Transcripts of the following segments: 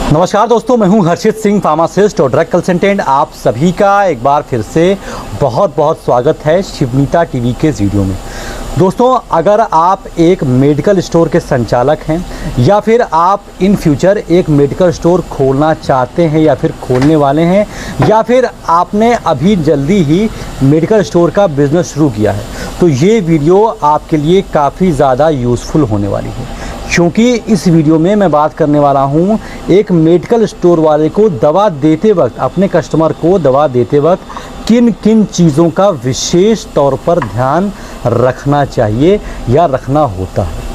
नमस्कार दोस्तों, मैं हूं हर्षित सिंह, फार्मासिस्ट और ड्रग कंसल्टेंट। आप सभी का एक बार फिर से बहुत बहुत स्वागत है शिवनीता टीवी के इस वीडियो में। दोस्तों, अगर आप एक मेडिकल स्टोर के संचालक हैं या फिर आप इन फ्यूचर एक मेडिकल स्टोर खोलना चाहते हैं या फिर खोलने वाले हैं या फिर आपने अभी जल्दी ही मेडिकल स्टोर का बिज़नेस शुरू किया है, तो ये वीडियो आपके लिए काफ़ी ज़्यादा यूज़फुल होने वाली है। क्योंकि इस वीडियो में मैं बात करने वाला हूं एक मेडिकल स्टोर वाले को दवा देते वक्त, अपने कस्टमर को दवा देते वक्त किन किन चीज़ों का विशेष तौर पर ध्यान रखना चाहिए या रखना होता है।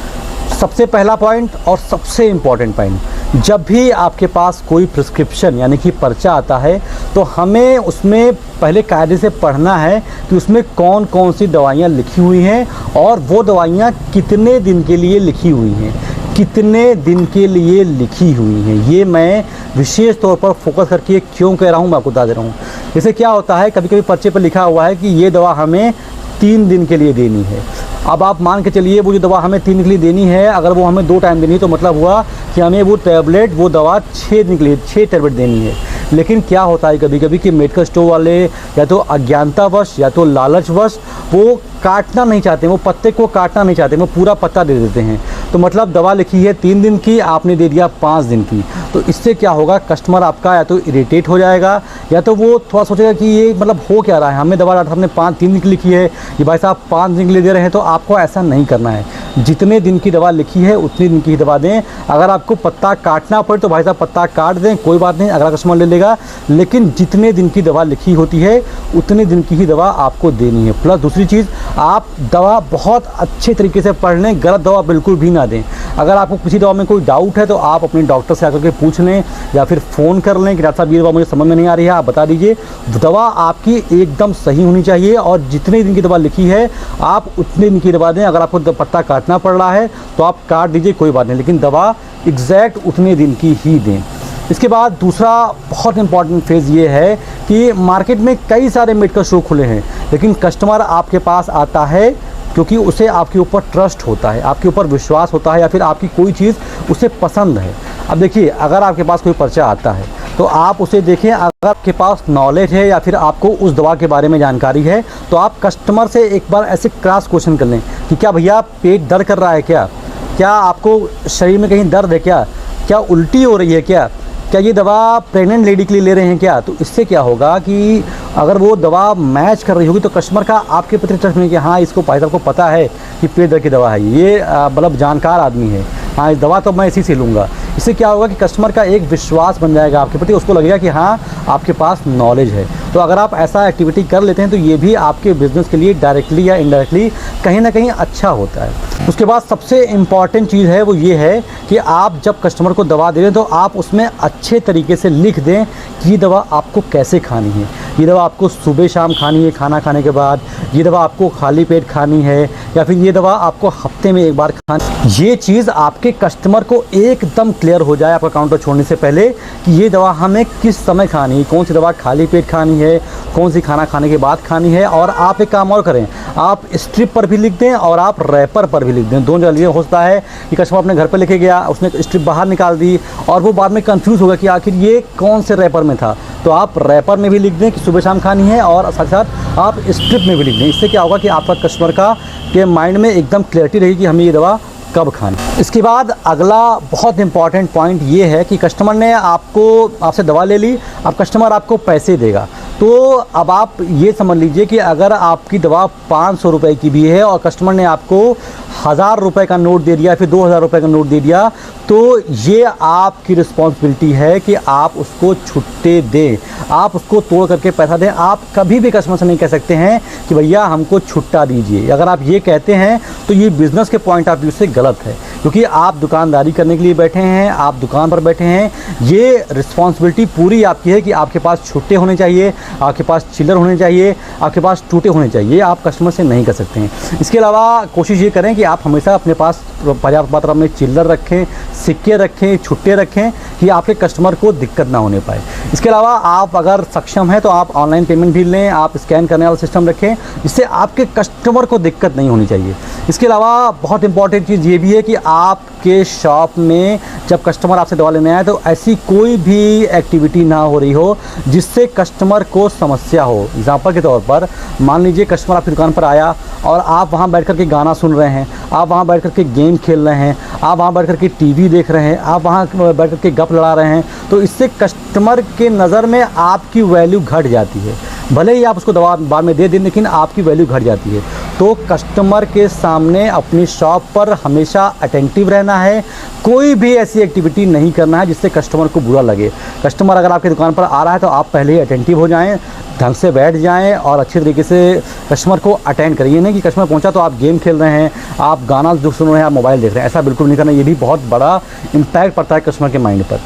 सबसे पहला पॉइंट और सबसे इम्पॉर्टेंट पॉइंट, जब भी आपके पास कोई प्रिस्क्रिप्शन यानी कि पर्चा आता है तो हमें उसमें पहले कायदे से पढ़ना है कि उसमें कौन कौन सी दवाइयाँ लिखी हुई हैं और वो दवाइयाँ कितने दिन के लिए लिखी हुई हैं, कितने दिन के लिए लिखी हुई हैं। ये मैं विशेष तौर पर फोकस करके क्यों कह रहा हूँ, मैं आपको बता दे रहा हूँ। जैसे क्या होता है, कभी कभी पर्चे पर लिखा हुआ है कि ये दवा हमें 3 दिन के लिए देनी है। अब आप मान के चलिए वो जो दवा हमें 3 दिन के लिए देनी है, अगर वो हमें 2 टाइम देनी है तो मतलब हुआ कि हमें वो टैबलेट, वो दवा 6 दिन के लिए 6 टैबलेट देनी है। लेकिन क्या होता है कभी कभी कि मेडिकल स्टोर वाले या तो अज्ञानतावश या तो लालचवश वो काटना नहीं चाहते, वो पत्ते को काटना नहीं चाहते, वो पूरा पत्ता दे देते हैं। तो मतलब दवा लिखी है 3 दिन की, आपने दे दिया 5 दिन की। तो इससे क्या होगा, कस्टमर आपका या तो इरिटेट हो जाएगा या तो वो थोड़ा सोचेगा कि ये मतलब हो क्या रहा है, हमें दवा डॉक्टर साहब ने 3 दिन की लिखी है, ये भाई साहब 5 दिन के लिए दे रहे हैं। तो आपको ऐसा नहीं करना है, जितने दिन की दवा लिखी है उतने दिन की ही दवा दें। अगर आपको पत्ता काटना पड़े तो भाई साहब पत्ता काट दें, कोई बात नहीं, अगला कस्टमर ले लेगा। लेकिन जितने दिन की दवा लिखी होती है उतने दिन की ही दवा आपको देनी है। प्लस दूसरी चीज़, आप दवा बहुत अच्छे तरीके से पढ़ लें, गलत दवा बिल्कुल भी ना दें। अगर आपको किसी दवा में कोई डाउट है तो आप अपने डॉक्टर से आकर के पूछ लें या फिर फ़ोन कर लें कि डॉक्टर साहब ये दवा मुझे समझ में नहीं आ रही है, आप बता दीजिए। दवा आपकी एकदम सही होनी चाहिए और जितने दिन की दवा लिखी है आप उतने दिन की दवा दें। अगर आपको पत्ता काटना पड़ रहा है तो आप काट दीजिए, कोई बात नहीं, लेकिन दवा एग्जैक्ट उतने दिन की ही दें। इसके बाद दूसरा बहुत इंपॉर्टेंट फेज़ ये है कि मार्केट में कई सारे मेडिकल स्टोर खुले हैं, लेकिन कस्टमर आपके पास आता है क्योंकि उसे आपके ऊपर ट्रस्ट होता है, आपके ऊपर विश्वास होता है या फिर आपकी कोई चीज़ उसे पसंद है। अब देखिए, अगर आपके पास कोई पर्चा आता है तो आप उसे देखें, अगर आपके पास नॉलेज है या फिर आपको उस दवा के बारे में जानकारी है तो आप कस्टमर से एक बार ऐसे क्रॉस क्वेश्चन कर लें कि क्या भैया पेट दर्द कर रहा है, क्या आपको शरीर में कहीं दर्द है, क्या उल्टी हो रही है, क्या ये दवा प्रेग्नेंट लेडी के लिए ले रहे हैं क्या। तो इससे क्या होगा कि अगर वो दवा मैच कर रही होगी तो कस्टमर का आपके प्रति ट्रस्ट नहीं कि हाँ इसको भाई साहब को पता है कि पेट दर्द की दवा है, ये मतलब जानकार आदमी है, हाँ इस दवा तो मैं इसी से लूँगा। इससे क्या होगा कि कस्टमर का एक विश्वास बन जाएगा आपके प्रति, उसको लगेगा कि हाँ आपके पास नॉलेज है। तो अगर आप ऐसा एक्टिविटी कर लेते हैं तो ये भी आपके बिज़नेस के लिए डायरेक्टली या इनडायरेक्टली कहीं ना कहीं अच्छा होता है। उसके बाद सबसे इम्पॉर्टेंट चीज़ है वो ये है कि आप जब कस्टमर को दवा दे रहे हैं तो आप उसमें अच्छे तरीके से लिख दें कि ये दवा आपको कैसे खानी है। ये दवा आपको सुबह शाम खानी है खाना खाने के बाद, ये दवा आपको खाली पेट खानी है या फिर ये दवा आपको हफ्ते में 1 बार खानी। ये चीज़ आपके कस्टमर को एकदम क्लियर हो जाए आपका काउंटर छोड़ने से पहले कि ये दवा हमें किस समय खानी है, कौन सी दवा खाली पेट खानी है, कौन सी खाना खाने के बाद खानी है। और आप एक काम और करें, आप स्ट्रिप पर भी लिख दें और आप रैपर पर भी लिख दें। दोनों जगह हो सकता है कि कस्टमर अपने घर पर लेके गया, उसने स्ट्रिप बाहर निकाल दी और वो बाद में कंफ्यूज होगा कि आखिर ये कौन से रैपर में था। तो आप रैपर में भी लिख दें कि सुबह शाम खानी है और साथ साथ आप स्ट्रिप में भी लिख दें। इससे क्या होगा कि आपका कस्टमर के माइंड में एकदम क्लैरिटी रहेगी कि हमें ये दवा कब खानी। इसके बाद अगला बहुत इंपॉर्टेंट पॉइंट ये है कि कस्टमर ने आपसे दवा ले ली, अब कस्टमर आपको पैसे देगा। तो अब आप ये समझ लीजिए कि अगर आपकी दवा 500 रुपये की भी है और कस्टमर ने आपको 1000 रुपये का नोट दे दिया, फिर 2000 रुपये का नोट दे दिया, तो ये आपकी रिस्पॉन्सिबिलिटी है कि आप उसको छुट्टे दें, आप उसको तोड़ करके पैसा दें। आप कभी भी कस्टमर से नहीं कह सकते हैं कि भैया हमको छुट्टा दीजिए। अगर आप ये कहते हैं तो ये बिज़नेस के पॉइंट ऑफ व्यू से गलत है, क्योंकि आप दुकानदारी करने के लिए बैठे हैं, आप दुकान पर बैठे हैं। ये रिस्पॉन्सिबिलिटी पूरी आपकी है कि आपके पास छुट्टे होने चाहिए, आपके पास चिल्लर होने चाहिए, आपके पास टूटे होने चाहिए। आप कस्टमर से नहीं कर सकते हैं। इसके अलावा कोशिश ये करें कि आप हमेशा अपने पास पर्याप्त मात्रा में चिल्लर रखें, सिक्के रखें, छुट्टे रखें कि आपके कस्टमर को दिक्कत ना होने पाए। इसके अलावा आप अगर सक्षम हैं तो आप ऑनलाइन पेमेंट भी लें, आप स्कैन करने वाला सिस्टम रखें, जिससे आपके कस्टमर को दिक्कत नहीं होनी चाहिए। इसके अलावा बहुत इंपॉर्टेंट चीज़ ये भी है कि आपके शॉप में जब कस्टमर आपसे दवा लेने आए तो ऐसी कोई भी एक्टिविटी ना हो रही हो जिससे कस्टमर को समस्या हो। एग्जांपल के तौर पर मान लीजिए कस्टमर आपकी दुकान पर आया और आप वहाँ बैठ कर के गाना सुन रहे हैं, आप वहाँ बैठ कर के गेम खेल रहे हैं, आप वहाँ बैठ कर के टीवी देख रहे हैं, आप वहाँ बैठ कर के गप लड़ा रहे हैं, तो इससे कस्टमर के नज़र में आपकी वैल्यू घट जाती है। भले ही आप उसको दवा बाद में दे दें लेकिन आपकी वैल्यू घट जाती है। तो कस्टमर के सामने अपनी शॉप पर हमेशा अटेंटिव रहना है, कोई भी ऐसी एक्टिविटी नहीं करना है जिससे कस्टमर को बुरा लगे। कस्टमर अगर आपकी दुकान पर आ रहा है तो आप पहले ही अटेंटिव हो जाएं, ढंग से बैठ जाएं और अच्छे तरीके से कस्टमर को अटेंड करिए। नहीं कि कस्टमर पहुंचा तो आप गेम खेल रहे हैं, आप गाना जो सुन रहे हैं, आप मोबाइल देख रहे हैं, ऐसा बिल्कुल नहीं करना। ये भी बहुत बड़ा इम्पैक्ट पड़ता है कस्टमर के माइंड पर।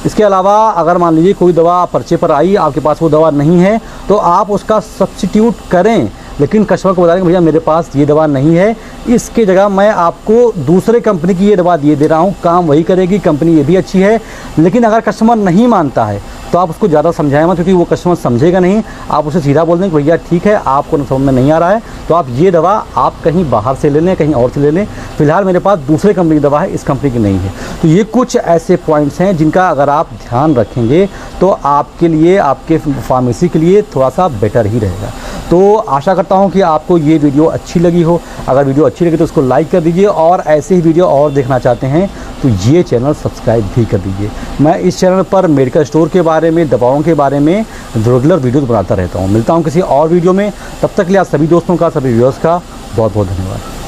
इसके अलावा अगर मान लीजिए कोई दवा पर्चे पर आई, आपके पास वो दवा नहीं है तो आप उसका सब्स्टिट्यूट करें, लेकिन कस्टमर को बता दें भैया मेरे पास ये दवा नहीं है, इसके जगह मैं आपको दूसरे कंपनी की ये दवा दे रहा हूँ, काम वही करेगी, कंपनी ये भी अच्छी है। लेकिन अगर कस्टमर नहीं मानता है तो आप उसको ज़्यादा समझाएं मत, क्योंकि वो कस्टमर समझेगा नहीं। आप उसे सीधा बोल दें कि भैया ठीक है आपको समझ में नहीं आ रहा है तो आप ये दवा आप कहीं बाहर से ले लें, कहीं और से ले लें, फ़िलहाल मेरे पास दूसरे कंपनी की दवा है, इस कंपनी की नहीं है। तो ये कुछ ऐसे पॉइंट्स हैं जिनका अगर आप ध्यान रखेंगे तो आपके लिए, आपके फार्मेसी के लिए थोड़ा सा बेटर ही रहेगा। तो आशा करता हूँ कि आपको ये वीडियो अच्छी लगी हो। अगर वीडियो अच्छी लगी तो उसको लाइक कर दीजिए और ऐसे ही वीडियो और देखना चाहते हैं तो ये चैनल सब्सक्राइब भी कर दीजिए। मैं इस चैनल पर मेडिकल स्टोर के बारे में, दवाओं के बारे में रेगुलर वीडियो बनाता रहता हूँ। मिलता हूँ किसी और वीडियो में, तब तक के लिए आप सभी दोस्तों का, सभी व्यूअर्स का बहुत बहुत धन्यवाद।